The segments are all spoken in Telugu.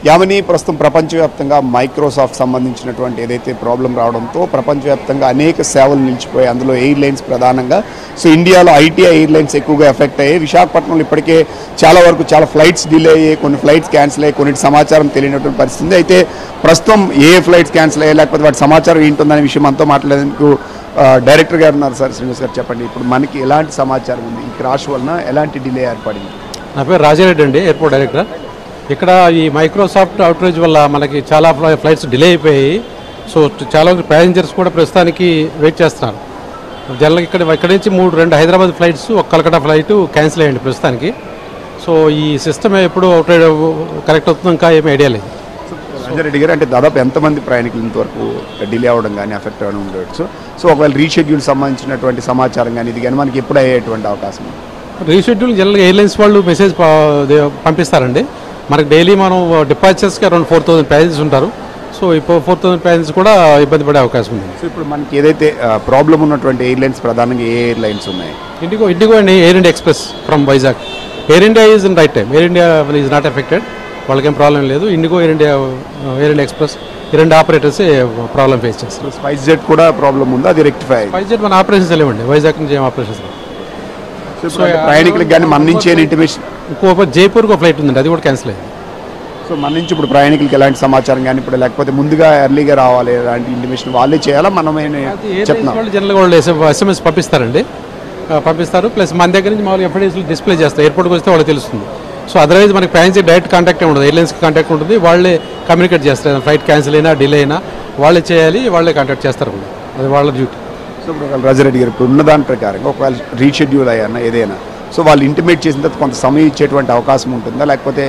యామిని ప్రస్తుతం ప్రపంచవ్యాప్తంగా మైక్రోసాఫ్ట్ సంబంధించినటువంటి ఏదైతే ప్రాబ్లం రావడంతో ప్రపంచవ్యాప్తంగా అనేక సేవలు నిలిచిపోయాయి. అందులో ఎయిర్లైన్స్ ప్రధానంగా. సో ఇండియాలో ఐటీ ఎయిర్లైన్స్ ఎక్కువగా ఎఫెక్ట్ అయ్యాయి. విశాఖపట్నంలో ఇప్పటికే చాలా వరకు చాలా ఫ్లైట్స్ డిలే అయ్యాయి, కొన్ని ఫ్లైట్స్ క్యాన్సిల్ అయ్యాయి, కొన్నిటి సమాచారం తెలియనటువంటి పరిస్థితి. అయితే ప్రస్తుతం ఏ ఫ్లైట్స్ క్యాన్సిల్ అయ్యాయి లేకపోతే వాటి సమాచారం ఏంటుందనే విషయం అంతా మాట్లాడేందుకు డైరెక్టర్ గారు ఉన్నారు. సార్ శ్రీనివాస్ గారు చెప్పండి, ఇప్పుడు మనకి ఎలాంటి సమాచారం ఉంది, ఈ క్రాష్ వలన ఎలాంటి డిలే ఏర్పడింది? నా పేరు రాజారెడ్డి అండి, ఎయిర్పోర్ట్ డైరెక్టర్. ఇక్కడ ఈ మైక్రోసాఫ్ట్ అవుట్రేజ్ వల్ల మనకి చాలా ఫ్లైట్స్ డిలే అయిపోయాయి. సో చాలా ప్యాసింజర్స్ కూడా ప్రస్తుతానికి వెయిట్ చేస్తున్నారు. జనరల్గా ఇక్కడ నుంచి రెండు హైదరాబాద్ ఫ్లైట్స్, ఒక కలకటా ఫ్లైట్ క్యాన్సిల్ అయ్యండి ప్రస్తుతానికి. సో ఈ సిస్టమ్ ఎప్పుడు అవుట్రేజ్ కరెక్ట్ అవుతుందో ఇంకా ఏమీ ఐడియా లేదు. రాజారెడ్డి గారు, అంటే దాదాపు ఎంతమంది ప్రయాణికులు ఇంతవరకు డిలే అవ్వడం కానీ ఎఫెక్ట్ అవ్వడం ఉండవచ్చు? సో ఒకవేళ రీషెడ్యూల్ సంబంధించినటువంటి సమాచారం కానీ ఇది కానీ మనకి ఎప్పుడు అయ్యేటువంటి అవకాశం? రీషెడ్యూల్ జనరల్గా ఎయిర్లైన్స్ వాళ్ళు మెసేజ్ పంపిస్తారండి. మనకి డైలీ మనం డిపార్చర్స్కి అరౌండ్ 4000 ప్యాసింజర్స్ ఉంటారు. సో ఇప్పుడు 4000 ప్యాసింజర్స్ కూడా ఇబ్బంది పడే అవకాశం ఉంది. సో ఇప్పుడు మనకి ఏదైతే ప్రాబ్లం ఉన్నటువంటి ఎయిర్లైన్స్ ప్రధానంగా ఏ ఎయిర్లైన్స్ ఉన్నాయి? ఇండిగో అండి, air India express from Vizag. Air India is in right time. Air India is not affected, వాళ్ళకేం ప్రాబ్లం లేదు. ఇండిగో, ఎయిర్ ఇండియా ఎక్స్ప్రెస్ ఈ రెండు ఆపరేటర్స్ ప్రాబ్లం ఫేస్ చేస్తారు. స్పైస్ జెట్ కూడా ప్రాబ్లం ఉంది, అది రెక్టిఫై? స్పైస్ జెట్ మన ఆపరేషన్స్ లేవండి, వైజాగ్ నుంచి ఏం ఆపరేషన్స్ లేవు. సో ప్రయాణికులకు కానీ మన నుంచి ఇంటిమేషన్ ఇంకో జైపూర్కి ఒక ఫ్లైట్ ఉందండి, అది కూడా క్యాన్సిల్ అయింది. సో మన నుంచి ఇప్పుడు ప్రయాణికులకి ఎలాంటి సమాచారం కానీ ఇప్పుడు లేకపోతే ముందుగా ఎర్లీగా రావాలి, ఎలాంటి ఇంటిమేషన్ వాళ్ళే చేయాలా, మనమే చెప్తున్నాం? వాళ్ళు జనరల్గా వాళ్ళు SMS పంపిస్తారండి, పంపిస్తారు. ప్లస్ మన దగ్గర నుంచి మామూలుగా ఎఫ్ఐడీస్లో డిస్ప్లే చేస్తారు. ఎయిర్పోర్ట్కి వస్తే వాళ్ళకి తెలుస్తుంది. సో అదర్వైజ్ మనకి ప్యాసింజర్ డైరెక్ట్ కాంటాక్ట్ ఉండదు, ఎయిర్లైన్స్కి కాంటాక్ట్ ఉంటుంది. వాళ్ళే కమ్యూనికేట్ చేస్తారు. ఫ్లైట్ క్యాన్సిల్ అయినా డిలే అయినా వాళ్ళే చేయాలి, వాళ్ళే కాంటాక్ట్ చేస్తారు. అది వాళ్ళ డ్యూటీ. సో ఇప్పుడు రాజారెడ్డి గారు, ఇప్పుడు ఉన్న దాని ప్రకారంగా ఒకవేళ రీషెడ్యూల్ అయ్యానా ఏదైనా, సో వాళ్ళు ఇంటిమేట్ చేసిన తర్వాత కొంత సమయం ఇచ్చేటువంటి అవకాశం ఉంటుందా, లేకపోతే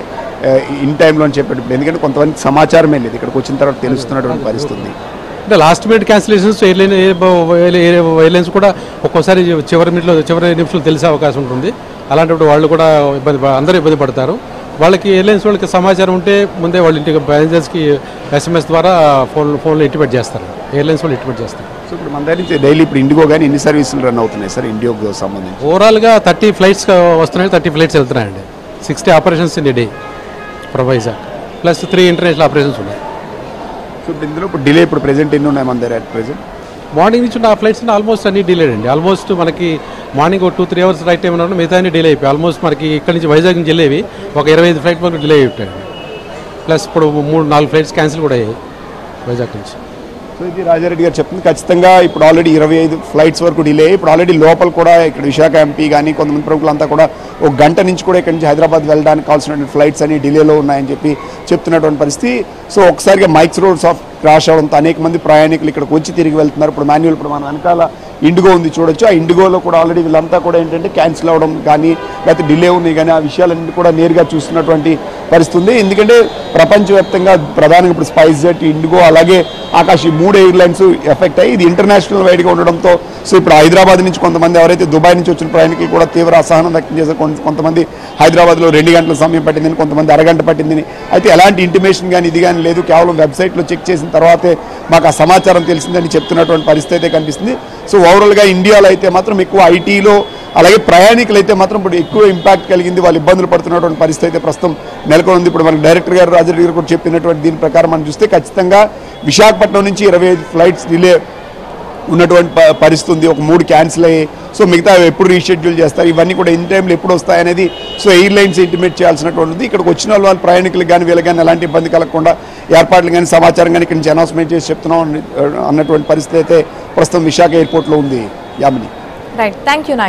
ఇన్ టైంలో అని చెప్పేటప్పుడు? ఎందుకంటే కొంతమంది సమాచారమే లేదు, ఇక్కడికి వచ్చిన తర్వాత తెలుస్తున్నటువంటి పరిస్థితి. అంటే లాస్ట్ మినిట్ క్యాన్సిలేషన్స్ ఎయిర్లైన్స్ కూడా ఒక్కోసారి చివరి నిమిషంలో తెలిసే అవకాశం ఉంటుంది. అలాంటప్పుడు వాళ్ళు కూడా అందరూ ఇబ్బంది పడతారు. వాళ్ళకి ఎయిర్లైన్స్ వాళ్ళకి సమాచారం ఉంటే ముందే వాళ్ళ ఇంటికి ప్యాసింజర్స్కి SMS ద్వారా ఫోన్లో ఇంటిమేట్ చేస్తారు, ఎయిర్లైన్స్ వాళ్ళు ఇంటిమేట్ చేస్తారు. సో ఇప్పుడు మన దగ్గర నుంచి డైలీ ఇప్పుడు ఇండిగో కానీ ఎన్ని సర్వీసులు రన్ అవుతున్నాయి సార్ ఇండిగోకి సంబంధించి? ఓవరాల్గా 30 ఫ్లైట్స్ వస్తున్నాయి, 30 ఫ్లైట్స్ వెళ్తున్నాయండి. 60 operations in day from Vizag, plus 3 international operations ఉన్నాయి. సో ఇప్పుడు ఇందులో ఇప్పుడు డిలే ఇప్పుడు ప్రెజెంట్ ఎన్ని ఉన్నాయి మన దగ్గర అట్ ప్రెజెంట్? మార్నింగ్ నుంచి ఉన్న ఆ ఫ్లైట్స్ ఆల్మోస్ట్ అన్ని డిలేడ్ అండి. ఆల్మోస్ట్ మనకి మార్నింగ్ ఒక 2-3 అవర్స్ రైట్ టైం ఉన్నప్పుడు మిగతా అన్ని డిలే అయిపోయి ఆల్మోస్ట్ మనకి ఇక్కడ నుంచి వైజాగ్ నుంచి వెళ్ళేవి ఒక 25 ఫ్లైట్ వరకు డిలే అయిపోయాయండి. ప్లస్ ఇప్పుడు 3-4 ఫ్లైట్స్ క్యాన్సిల్ కూడా అయ్యాయి వైజాగ్ నుంచి. సో ఇది రాజారెడ్డి గారు చెప్తుంది. ఖచ్చితంగా ఇప్పుడు ఆల్రెడీ 25 ఫ్లైట్స్ వరకు డిలే. ఇప్పుడు ఆల్రెడీ లోపల కూడా ఇక్కడ విశాఖ ఎంపీ కానీ కొంతమంది ప్రముఖులంతా కూడా ఒక గంట నుంచి కూడా ఇక్కడ నుంచి హైదరాబాద్ వెళ్ళడానికి కావాల్సినటువంటి ఫ్లైట్స్ అన్ని డిలేలో ఉన్నాయని చెప్తున్నటువంటి పరిస్థితి. సో ఒకసారిగా మైక్రోసాఫ్ట్ క్రాష్ అవడంతో అనేక మంది ప్రయాణికులు ఇక్కడికి వచ్చి తిరిగి వెళ్తున్నారు. ఇప్పుడు మాన్యువల్ ఇప్పుడు మన వెనకాల ఇండిగో ఉంది చూడొచ్చు. ఆ ఇండిగోలో కూడా ఆల్రెడీ వీళ్ళంతా కూడా ఏంటంటే క్యాన్సిల్ అవ్వడం కానీ లేకపోతే డిలే ఉన్నాయి కానీ ఆ విషయాలన్నీ కూడా నేరుగా చూస్తున్నటువంటి పరిస్థితి ఉంది. ఎందుకంటే ప్రపంచవ్యాప్తంగా ప్రధానంగా ఇప్పుడు స్పైస్ జెట్, ఇండిగో అలాగే ఆకాశ్ ఈ 3 ఎయిర్లైన్స్ ఎఫెక్ట్ అయ్యి ఇది ఇంటర్నేషనల్ వైడ్గా ఉండడంతో సో ఇప్పుడు హైదరాబాద్ నుంచి కొంతమంది ఎవరైతే దుబాయ్ నుంచి వచ్చిన ప్రయాణికులు కూడా తీవ్ర అసహనం వ్యక్తం చేశారు. కొంతమంది హైదరాబాద్లో 2 గంటల సమయం పట్టిందని, కొంతమంది అరగంట పట్టిందని. అయితే ఎలాంటి ఇంటిమేషన్ కానీ ఇది కానీ లేదు, కేవలం వెబ్సైట్లో చెక్ చేసిన తర్వాతే మాకు ఆ సమాచారం తెలిసిందని చెప్తున్నటువంటి పరిస్థితి అయితే కనిపిస్తుంది. సో ఓవరాల్గా ఇండియాలో అయితే మాత్రం ఎక్కువ ఐటీలో అలాగే ప్రయాణికులు అయితే మాత్రం ఇప్పుడు ఎక్కువ ఇంపాక్ట్ కలిగింది, వాళ్ళు ఇబ్బందులు పడుతున్నటువంటి పరిస్థితి అయితే ప్రస్తుతం నెలకొని. ఇప్పుడు మనకి డైరెక్టర్ గారు రాజారెడ్డి గారు కూడా చెప్పినటువంటి దీని ప్రకారం మనం చూస్తే ఖచ్చితంగా విశాఖపట్నం నుంచి 25 ఫ్లైట్స్ డిలే ఉన్నటువంటి పరిస్థితి ఉంది. ఒక 3 క్యాన్సిల్ అయ్యాయి. సో మిగతా ఎప్పుడు రీషెడ్యూల్ చేస్తారు, ఇవన్నీ కూడా ఇన్ టైంలో ఎప్పుడు వస్తాయనేది సో ఎయిర్లైన్స్ ఇంటిమేట్ చేయాల్సినటువంటిది. ఇక్కడికి వచ్చిన వాళ్ళు ప్రయాణికులకు కానీ వీళ్ళకి కానీ ఎలాంటి ఇబ్బంది కలగకుండా ఏర్పాట్లు కానీ సమాచారం కానీ ఇక్కడ నుంచి అనౌన్స్మెంట్ చేసి చెప్తున్నాం అన్నటువంటి పరిస్థితి అయితే ప్రస్తుతం విశాఖ ఎయిర్పోర్ట్లో ఉంది. Yamini. Right, thank you Naidu.